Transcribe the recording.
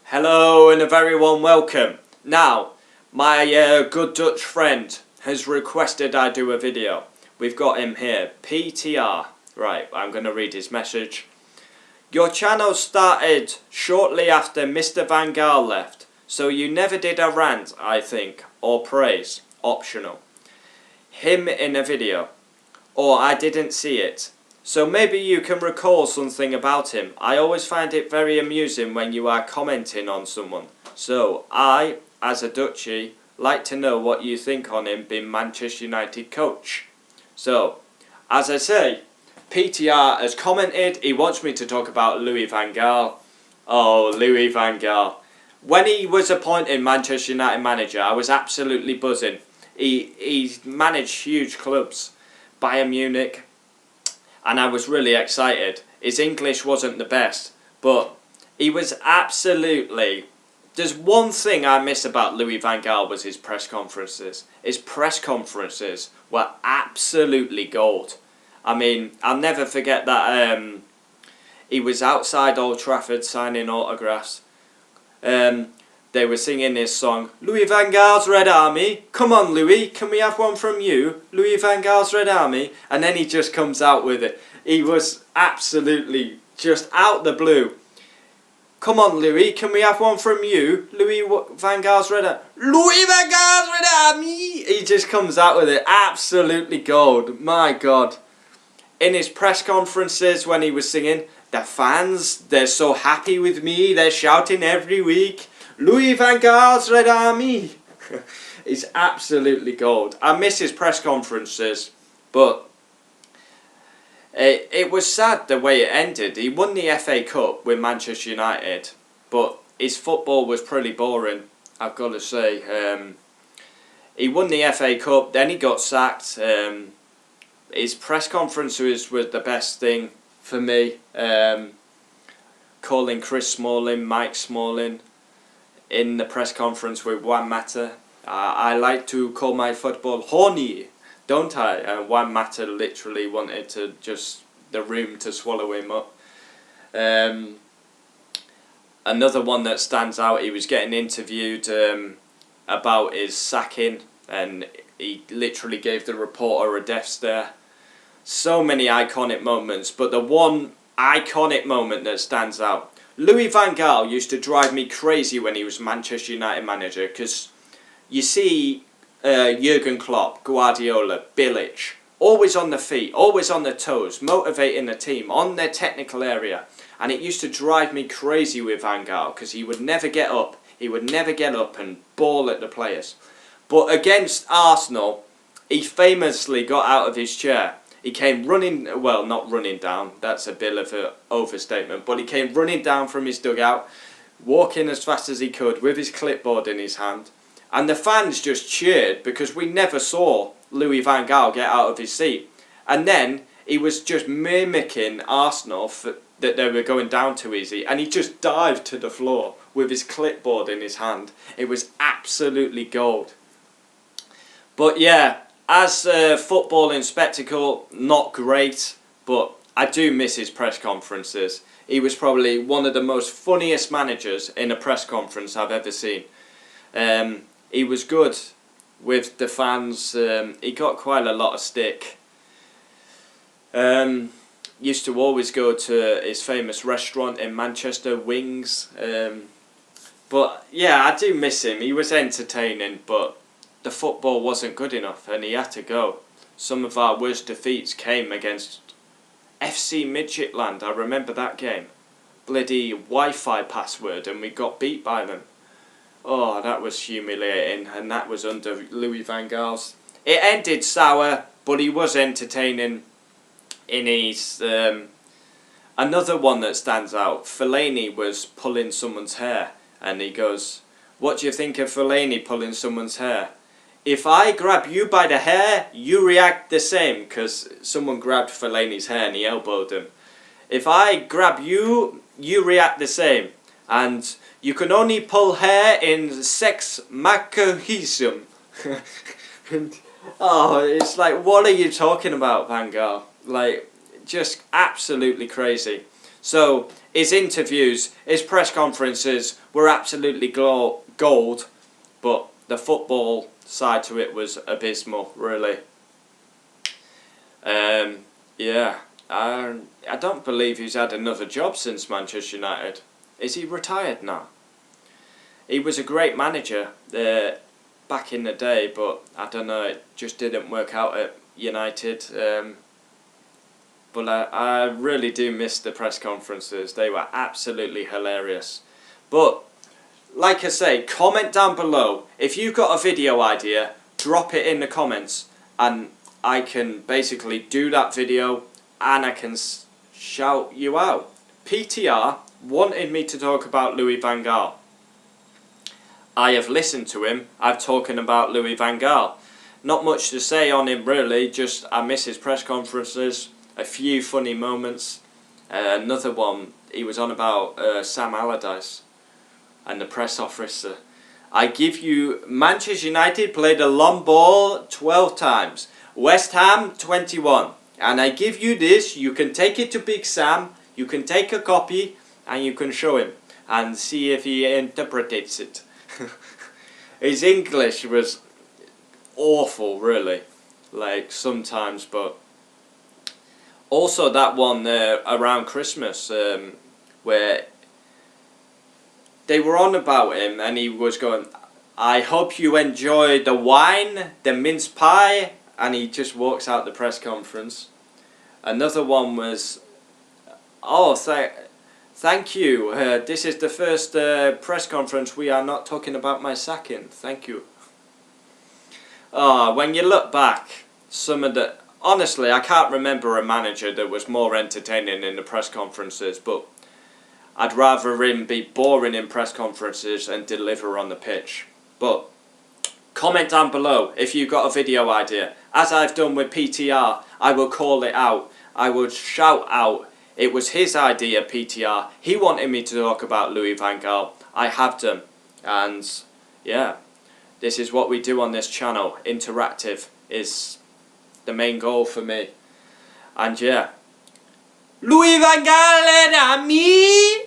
Hello and a very warm welcome. Now, my good Dutch friend has requested I do a video. We've got him here, PTR. Right, I'm going to read his message. Your channel started shortly after Mr. Van Gaal left, so you never did a rant, I think, or praise, optional, him in a video. Or I didn't see it. So maybe you can recall something about him. I always find it very amusing when you are commenting on someone. So I, as a Dutchie, like to know what you think on him being Manchester United coach. So, as I say, PTR has commented. He wants me to talk about Louis van Gaal. Oh, Louis van Gaal. When he was appointed Manchester United manager, I was absolutely buzzing. He managed huge clubs. Bayern Munich, and I was really excited. His English wasn't the best, but he was absolutely... There's one thing I miss about Louis van Gaal was his press conferences. His press conferences were absolutely gold. I mean, I'll never forget that he was outside Old Trafford signing autographs. They were singing this song, Louis van Gaal's Red Army. Come on, Louis, can we have one from you? Louis van Gaal's Red Army. And then he just comes out with it. He was absolutely just out the blue. Come on, Louis, can we have one from you? Louis van Gaal's Red Army. Louis van Gaal's Red Army. He just comes out with it. Absolutely gold. My God. In his press conferences when he was singing, the fans, they're so happy with me. They're shouting every week. Louis van Gaal's Red Army. He's absolutely gold. I miss his press conferences, but it was sad the way it ended. He won the FA Cup with Manchester United, but his football was pretty boring, I've got to say. He won the FA Cup, then he got sacked. His press conferences were the best thing for me. Calling Chris Smalling, Mike Smalling, in the press conference with Juan Mata. I like to call my football horny, don't I? And Juan Mata literally wanted to just the room to swallow him up. Another one that stands out, he was getting interviewed about his sacking, and he literally gave the reporter a death stare. So many iconic moments, but the one iconic moment that stands out, Louis van Gaal used to drive me crazy when he was Manchester United manager, because you see Jurgen Klopp, Guardiola, Bilic, always on the feet, always on their toes, motivating the team on their technical area, and it used to drive me crazy with Van Gaal because he would never get up. He would never get up and ball at the players. But against Arsenal, he famously got out of his chair. He came running, well, not running down, that's a bit of an overstatement, but he came running down from his dugout, walking as fast as he could with his clipboard in his hand. And the fans just cheered because we never saw Louis van Gaal get out of his seat. And then he was just mimicking Arsenal that they were going down too easy, and he just dived to the floor with his clipboard in his hand. It was absolutely gold. But yeah, as a footballing spectacle, not great, but I do miss his press conferences. He was probably one of the most funniest managers in a press conference I've ever seen. He was good with the fans. He got quite a lot of stick. Used to always go to his famous restaurant in Manchester, Wings. But yeah, I do miss him. He was entertaining, but the football wasn't good enough and he had to go. Some of our worst defeats came against FC Midtjylland. I remember that game. Bloody Wi-Fi password, and we got beat by them. Oh, that was humiliating, and that was under Louis van Gaal's. It ended sour, but he was entertaining in his... Another one that stands out, Fellaini was pulling someone's hair, and he goes, "What do you think of Fellaini pulling someone's hair? If I grab you by the hair, you react the same," because someone grabbed Fellaini's hair and he elbowed him. "If I grab you, you react the same. And you can only pull hair in sex masochism." Oh, it's like, what are you talking about, Van Gaal? Like, just absolutely crazy. So his interviews, his press conferences were absolutely gold, but the football side to it was abysmal, really. Yeah, I don't believe he's had another job since Manchester United. Is he retired now? He was a great manager back in the day, but I don't know, it just didn't work out at United. But I really do miss the press conferences. They were absolutely hilarious. But, like I say, comment down below. If you've got a video idea, drop it in the comments, and I can basically do that video, and I can shout you out. PTR wanted me to talk about Louis van Gaal. I have listened to him. I've talking about Louis van Gaal. Not much to say on him really, just I miss his press conferences, a few funny moments. Another one, he was on about Sam Allardyce and the press officer. I give you, Manchester United played a long ball 12 times, West Ham 21. And I give you this, you can take it to Big Sam, you can take a copy and you can show him and see if he interprets it. His English was awful really, like sometimes, but also that one around Christmas where they were on about him and he was going, I hope you enjoy the wine, the mince pie, and he just walks out the press conference. Another one was, oh, thank you, this is the first press conference we are not talking about my sacking, thank you. When you look back, some of the, honestly I can't remember a manager that was more entertaining in the press conferences, but I'd rather him be boring in press conferences and deliver on the pitch. But comment down below if you've got a video idea. As I've done with PTR, I will call it out. I would shout out, it was his idea, PTR. He wanted me to talk about Louis van Gaal. I have done. And yeah, this is what we do on this channel. Interactive is the main goal for me. And yeah, Louis van Gaal era mi